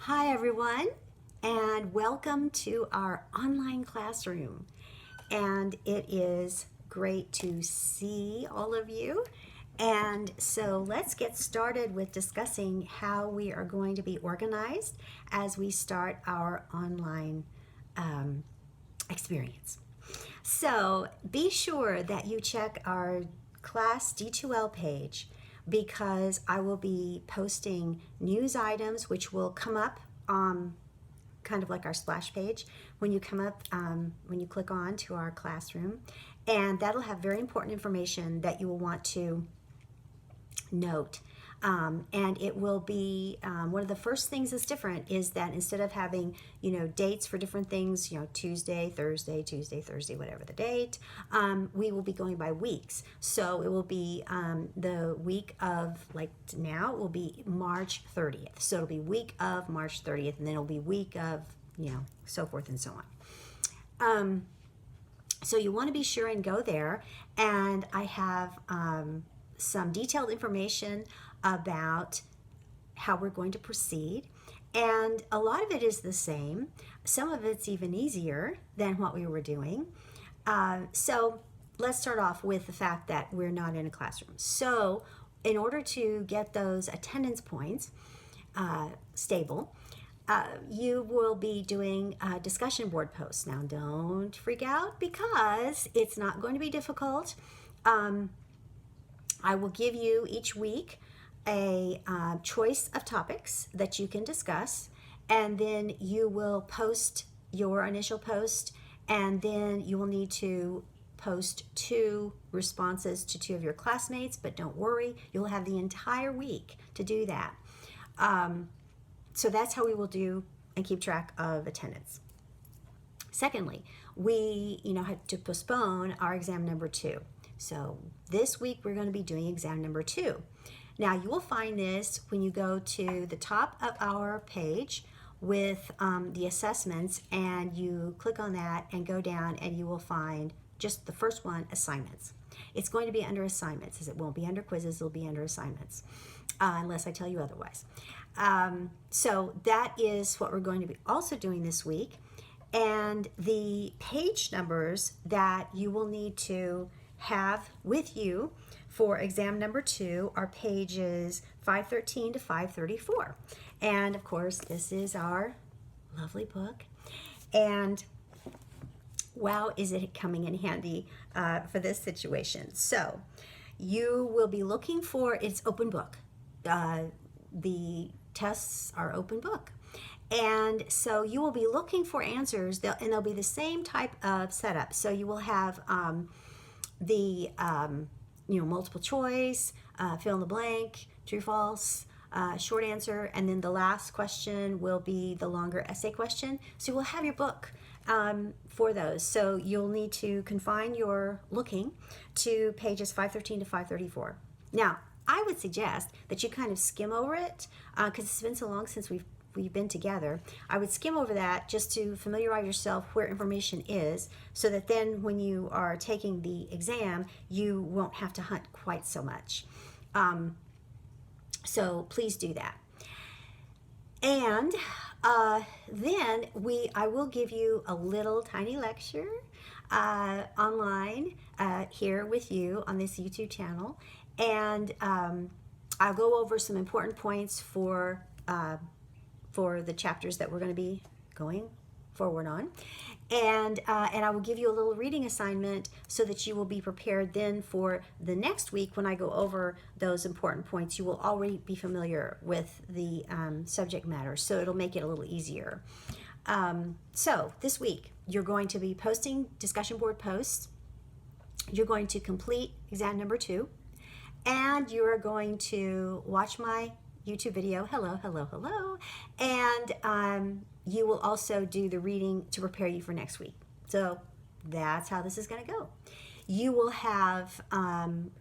Hi everyone, and welcome to our online classroom. And it is great to see all of you. And so let's get started with discussing how we are going to be organized as we start our online experience. So be sure that you check our class D2L page because I will be posting news items which will come up kind of like our splash page when you come up, when you click on to our classroom, and that'll have very important information that you will want to note. And it will be one of the first things that's different is that instead of having dates for different things, Tuesday, Thursday, whatever the date, we will be going by weeks. So it will be the week of, like now, it will be March 30th. So it'll be week of March 30th, and then it'll be week of so forth and so on. So you want to be sure and go there, and I have some detailed information about how we're going to proceed, and a lot of it is the same. Some of it's even easier than what we were doing. So let's start off with the fact that we're not in a classroom. So in order to get those attendance points stable, you will be doing discussion board posts. Now don't freak out because it's not going to be difficult. I will give you each week a choice of topics that you can discuss, and then you will post your initial post, and then you will need to post 2 responses to 2 of your classmates, but don't worry, you'll have the entire week to do that. So that's how we will do and keep track of attendance. Secondly, we had to postpone our exam number 2. So this week we're going to be doing exam number 2. Now you will find this when you go to the top of our page with the assessments, and you click on that and go down, and you will find just the first one, assignments. It's going to be under assignments, as it won't be under quizzes, it'll be under assignments, unless I tell you otherwise. So that is what we're going to be also doing this week. And the page numbers that you will need to have with you for exam number 2 are pages 513 to 534. And of course, this is our lovely book. And wow, is it coming in handy for this situation. So you will be looking for, it's open book. The tests are open book. And so you will be looking for answers, and they'll be the same type of setup. So you will have the multiple choice, fill in the blank, true, false, short answer, and then the last question will be the longer essay question. So you will have your book for those. So you'll need to confine your looking to pages 513 to 534. Now, I would suggest that you kind of skim over it because it's been so long since we've been together. I would skim over that just to familiarize yourself where information is, so that then when you are taking the exam, you won't have to hunt quite so much. So please do that. And then I will give you a little tiny lecture online here with you on this YouTube channel, and I'll go over some important points for the chapters that we're going to be going forward on, and I will give you a little reading assignment so that you will be prepared then for the next week when I go over those important points. You will already be familiar with the subject matter, so it'll make it a little easier. So this week you're going to be posting discussion board posts. You're going to complete exam number 2, and you are going to watch my YouTube video, hello, and you will also do the reading to prepare you for next week. So that's how this is going to go. You will have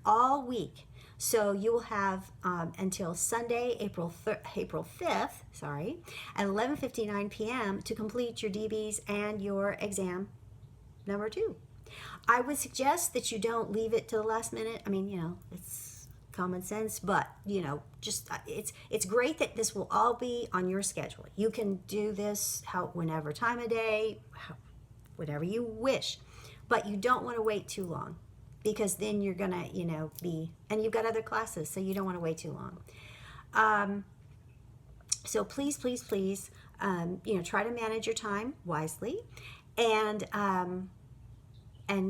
all week. So you will have until Sunday, April 5th, at 11:59 p.m. to complete your DBs and your exam number 2. I would suggest that you don't leave it to the last minute. I mean, it's common sense, but just it's great that this will all be on your schedule. You can do this whenever time of day, whatever you wish, but you don't want to wait too long, because then you're gonna and you've got other classes, so you don't want to wait too long. So please, please, please, try to manage your time wisely, and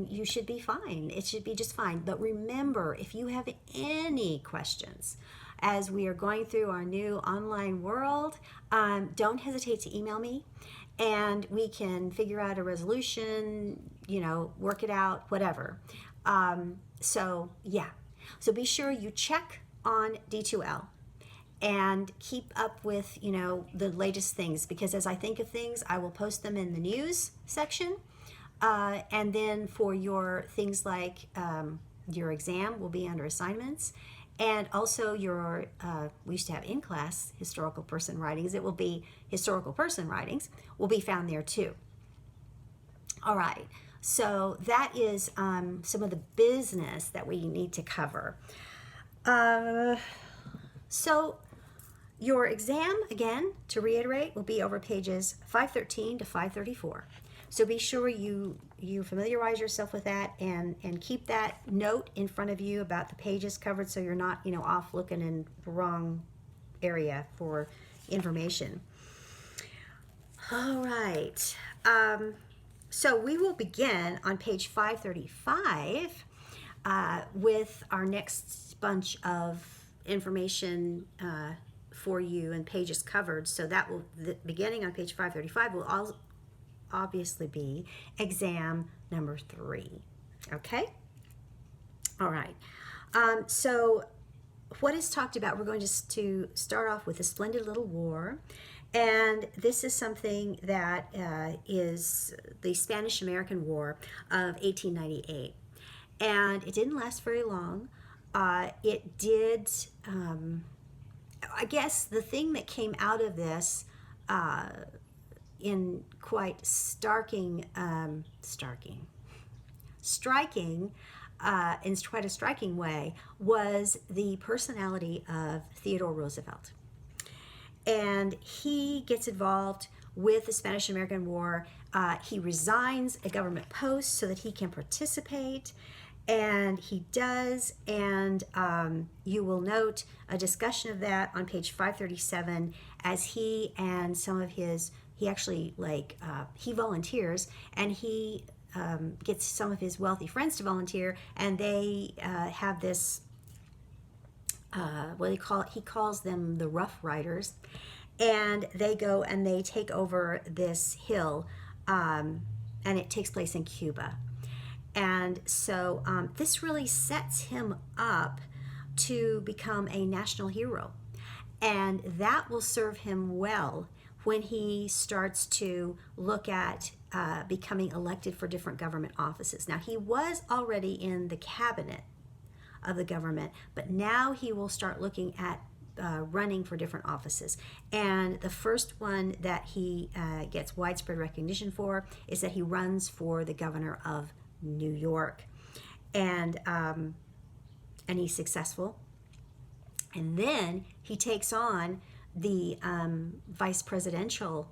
you should be fine. It should be just fine. But remember, if you have any questions as we are going through our new online world, don't hesitate to email me, and we can figure out a resolution, work it out, whatever. So be sure you check on D2L and keep up with, the latest things, because as I think of things, I will post them in the news section. And then for your things like your exam will be under assignments, and also your, we used to have in class historical person writings. It will be historical person writings will be found there too. All right, so that is some of the business that we need to cover. So your exam, again, to reiterate, will be over pages 513 to 534. So be sure you familiarize yourself with that, and keep that note in front of you about the pages covered, so you're not off looking in the wrong area for information. All right. So we will begin on page 535 with our next bunch of information for you and pages covered. So that will, beginning on page 535, will obviously be exam number 3. Okay? All right. So what is talked about, we're going to start off with a splendid little war. And this is something that is the Spanish-American War of 1898. And it didn't last very long. It did, I guess the thing that came out of this in quite striking, in quite a striking way, was the personality of Theodore Roosevelt. And he gets involved with the Spanish-American War. He resigns a government post so that he can participate, and he does. And you will note a discussion of that on page 537, as he and some of his, he actually he volunteers, and he gets some of his wealthy friends to volunteer, and they have this, he calls them the Rough Riders, and they go and they take over this hill, and it takes place in Cuba. And so this really sets him up to become a national hero, and that will serve him well when he starts to look at becoming elected for different government offices. Now, he was already in the cabinet of the government, but now he will start looking at running for different offices. And the first one that he gets widespread recognition for is that he runs for the governor of New York, and he's successful. And then he takes on the vice presidential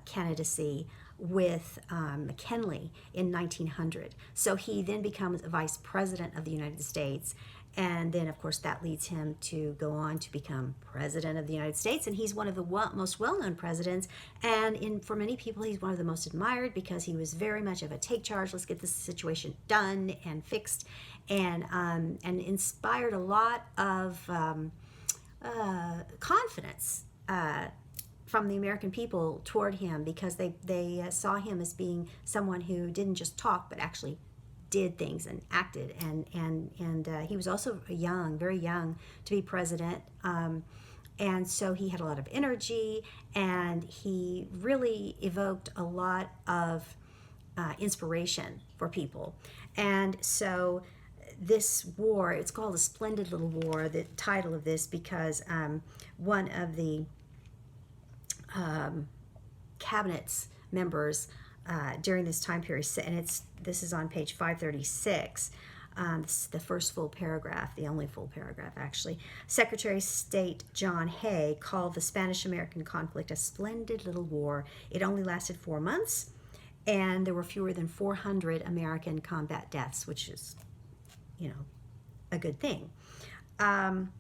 candidacy with McKinley in 1900. So he then becomes vice president of the United States, and then of course that leads him to go on to become president of the United States. And he's one of the most well-known presidents, and for many people he's one of the most admired, because he was very much of a take charge, let's get this situation done and fixed, and inspired a lot of confidence from the American people toward him, because they saw him as being someone who didn't just talk but actually did things and acted, and he was also very young to be president, and so he had a lot of energy, and he really evoked a lot of inspiration for people. And so this war, it's called a Splendid Little War, the title of this, because one of the cabinet's members during this time period, and this is on page 536, This is the first full paragraph, the only full paragraph actually. Secretary of State John Hay called the Spanish-American conflict a splendid little war. It only lasted 4 months, and there were fewer than 400 American combat deaths, which is, you know, a good thing. And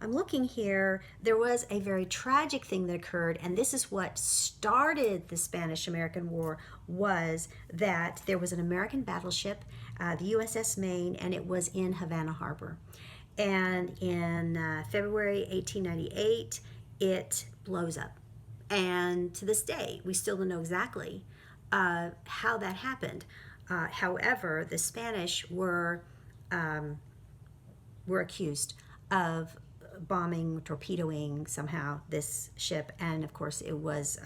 I'm looking here, there was a very tragic thing that occurred, and this is what started the Spanish-American War, was that there was an American battleship, the USS Maine, and it was in Havana Harbor. And in February 1898, it blows up. And to this day, we still don't know exactly how that happened. However, the Spanish were accused of bombing, torpedoing somehow this ship, and of course it was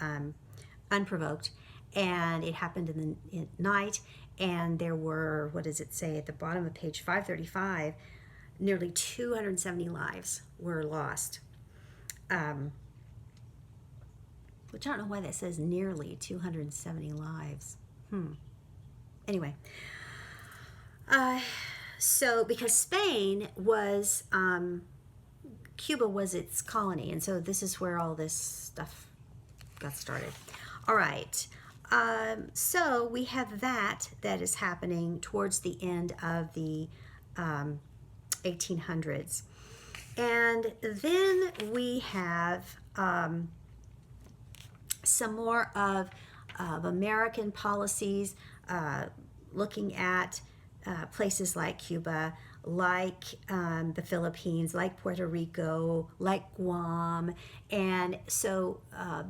unprovoked, and it happened in the night, and there were, what does it say at the bottom of page 535, nearly 270 lives were lost. Which I don't know why that says nearly 270 lives. Anyway, so because Spain was, Cuba was its colony, and so this is where all this stuff got started. All right, so we have that is happening towards the end of the 1800s. And then we have some more of American policies looking at places like Cuba, like the Philippines, like Puerto Rico, like Guam. And so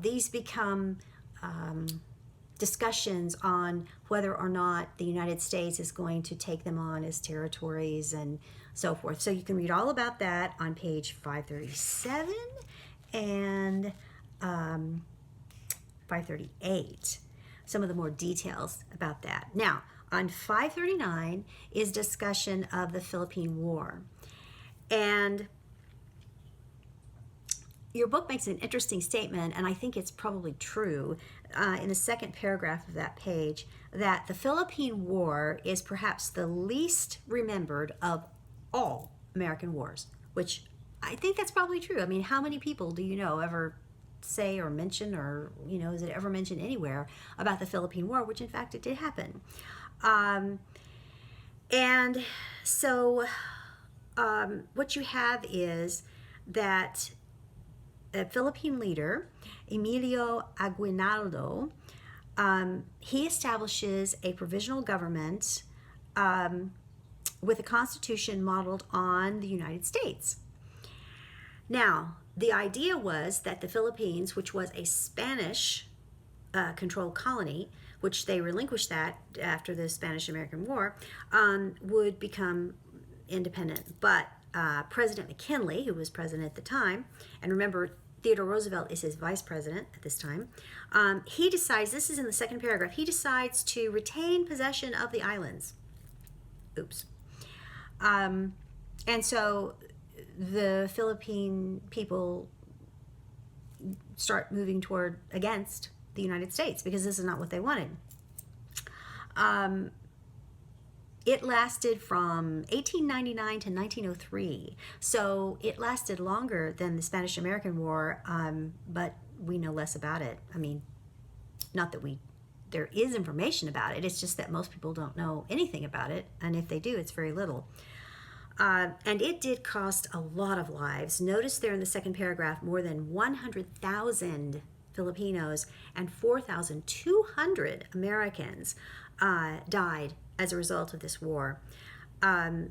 these become discussions on whether or not the United States is going to take them on as territories and so forth. So you can read all about that on page 537 and 538, some of the more details about that. Now, on 539 is discussion of the Philippine War. And your book makes an interesting statement, and I think it's probably true, in the second paragraph of that page, that the Philippine War is perhaps the least remembered of all American wars, which I think that's probably true. I mean, how many people do you know ever say or mention, or, you know, is it ever mentioned anywhere about the Philippine War, which in fact it did happen. And so what you have is that a Philippine leader, Emilio Aguinaldo, he establishes a provisional government with a constitution modeled on the United States. Now, the idea was that the Philippines, which was a Spanish controlled colony, which they relinquished that after the Spanish-American War, would become independent. But President McKinley, who was president at the time, and remember, Theodore Roosevelt is his vice president at this time, he decides, this is in the second paragraph, he decides to retain possession of the islands. Oops. And so the Philippine people start moving against the United States, because this is not what they wanted. It lasted from 1899 to 1903, so it lasted longer than the Spanish-American War, but we know less about it. I mean, not that there is information about it, it's just that most people don't know anything about it, and if they do, it's very little. And it did cost a lot of lives. Notice there in the second paragraph, more than 100,000 Filipinos and 4,200 Americans died as a result of this war. The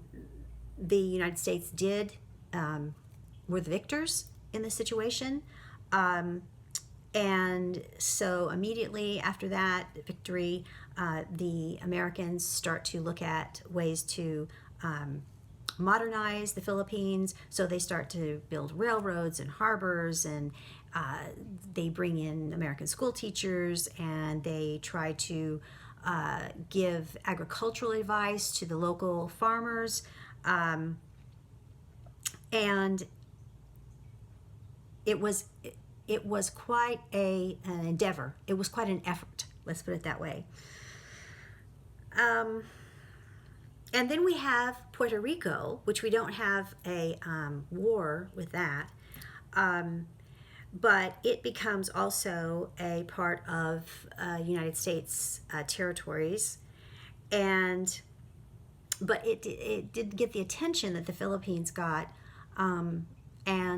United States were the victors in this situation. And so immediately after that victory, the Americans start to look at ways to modernize the Philippines. So they start to build railroads and harbors, and they bring in American school teachers, and they try to give agricultural advice to the local farmers. And it was quite an endeavor. It was quite an effort, let's put it that way. And then we have Puerto Rico, which we don't have a war with that. But it becomes also a part of United States territories. But it did get the attention that the Philippines got, and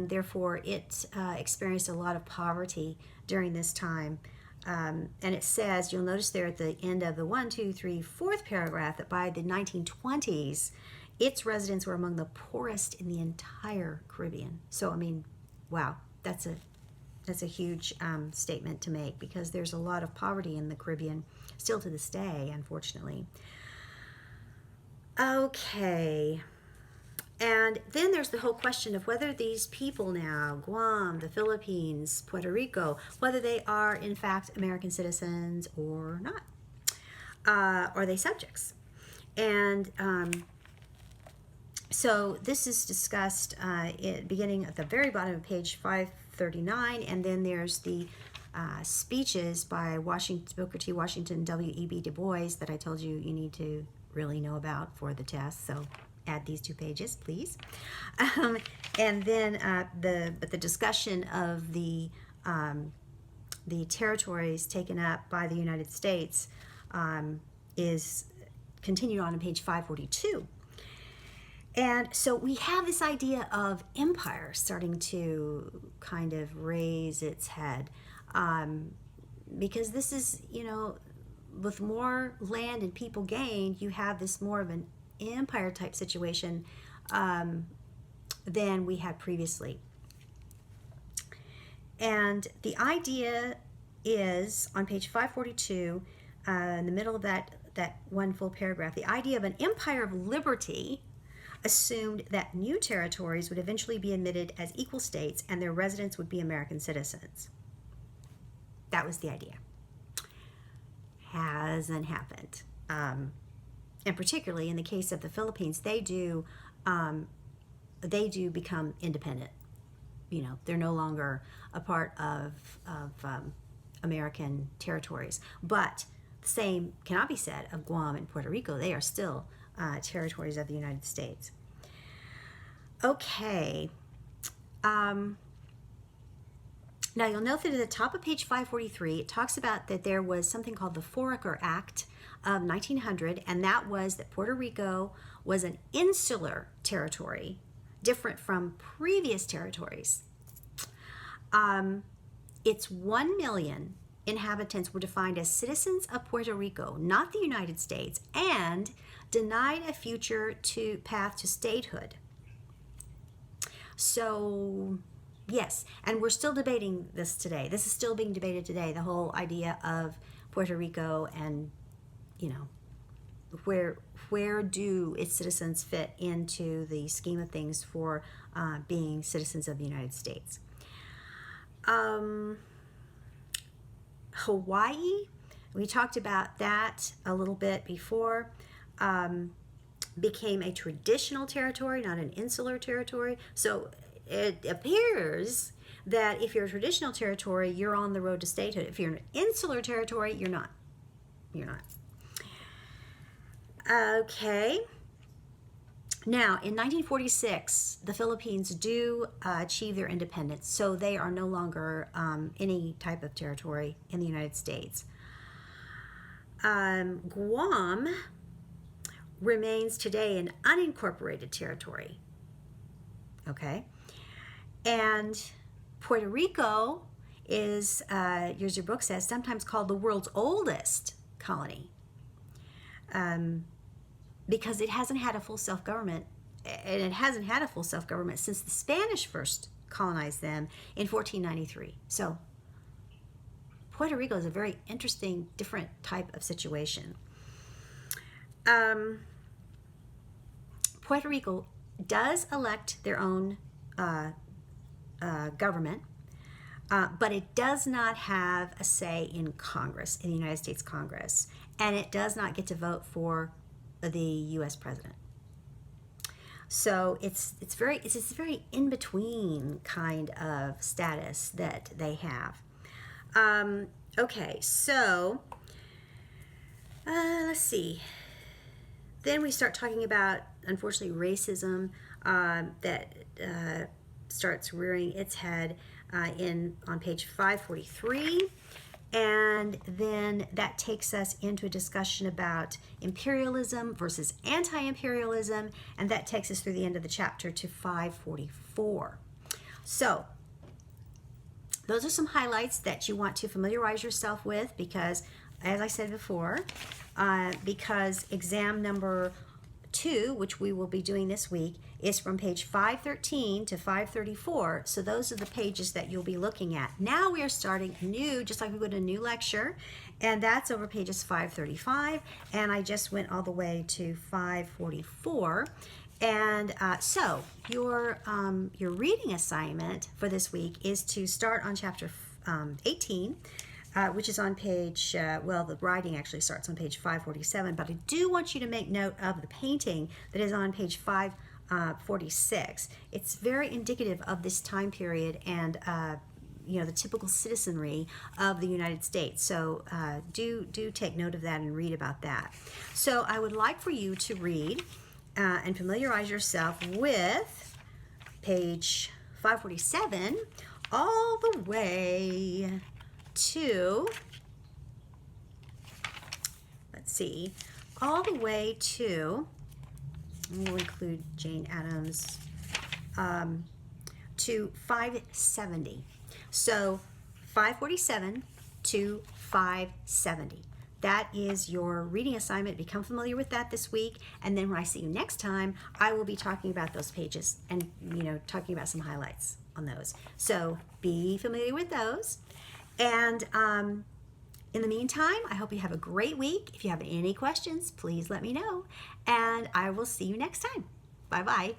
therefore it experienced a lot of poverty during this time. And it says, you'll notice there at the end of the 4th paragraph, that by the 1920s, its residents were among the poorest in the entire Caribbean. So, I mean, wow, that's a huge statement to make, because there's a lot of poverty in the Caribbean still to this day, unfortunately. Okay. And then there's the whole question of whether these people now, Guam, the Philippines, Puerto Rico, whether they are in fact American citizens or not. Are they subjects? And so this is discussed beginning at the very bottom of page 539, and then there's the speeches by Booker T. Washington, W.E.B. Du Bois that I told you need to really know about for the test. So add these 2 pages, please. And then the discussion of the territories taken up by the United States is continued on page 542. And so we have this idea of empire starting to kind of raise its head, because this is, with more land and people gained, you have this more of an empire type situation than we had previously. And the idea is on page 542, in the middle of that one full paragraph, the idea of an empire of liberty assumed that new territories would eventually be admitted as equal states and their residents would be American citizens. That was the idea. Hasn't happened. And particularly in the case of the Philippines, they do become independent. They're no longer a part of American territories. But the same cannot be said of Guam and Puerto Rico. They are still territories of the United States. Okay. Now you'll note that at the top of page 543, it talks about that there was something called the Foraker Act of 1900, and that was that Puerto Rico was an insular territory, different from previous territories. Its 1 million inhabitants were defined as citizens of Puerto Rico, not the United States, and denied a future path to statehood. So, yes, and we're still debating this today. This is still being debated today, the whole idea of Puerto Rico and, where do its citizens fit into the scheme of things for being citizens of the United States. Hawaii, we talked about that a little bit before, became a traditional territory, not an insular territory. So it appears that if you're a traditional territory, you're on the road to statehood. If you're an insular territory, you're not. Okay. Now, in 1946, the Philippines do achieve their independence, so they are no longer any type of territory in the United States. Guam remains today an unincorporated territory. Okay. And Puerto Rico is, as your book says, sometimes called the world's oldest colony. Because it hasn't had a full self-government, and it hasn't had a full self-government since the Spanish first colonized them in 1493. So Puerto Rico is a very interesting, different type of situation. Puerto Rico does elect their own government, but it does not have a say in Congress, in the United States Congress, and it does not get to vote for the U.S. president. So it's this very in between kind of status that they have. Okay, so let's see. then we start talking about, unfortunately, racism that starts rearing its head on page 543. And then that takes us into a discussion about imperialism versus anti-imperialism, and that takes us through the end of the chapter to 544. So those are some highlights that you want to familiarize yourself with because, as I said before, because exam number 2, which we will be doing this week, is from page 513 to 534. So those are the pages that you'll be looking at. Now we are starting new, just like we would a new lecture, and that's over pages 535, and I just went all the way to 544. And so your reading assignment for this week is to start on chapter 18, which is on page, well, the writing actually starts on page 547, but I do want you to make note of the painting that is on page 546. It's very indicative of this time period and the typical citizenry of the United States. So do take note of that and read about that. So I would like for you to read and familiarize yourself with page 547 all the way to, all the way to, we'll include Jane Addams, to 570. So 547 to 570. That is your reading assignment. Become familiar with that this week, and then when I see you next time, I will be talking about those pages and talking about some highlights on those. So be familiar with those. And in the meantime, I hope you have a great week. If you have any questions, please let me know, and I will see you next time. Bye-bye.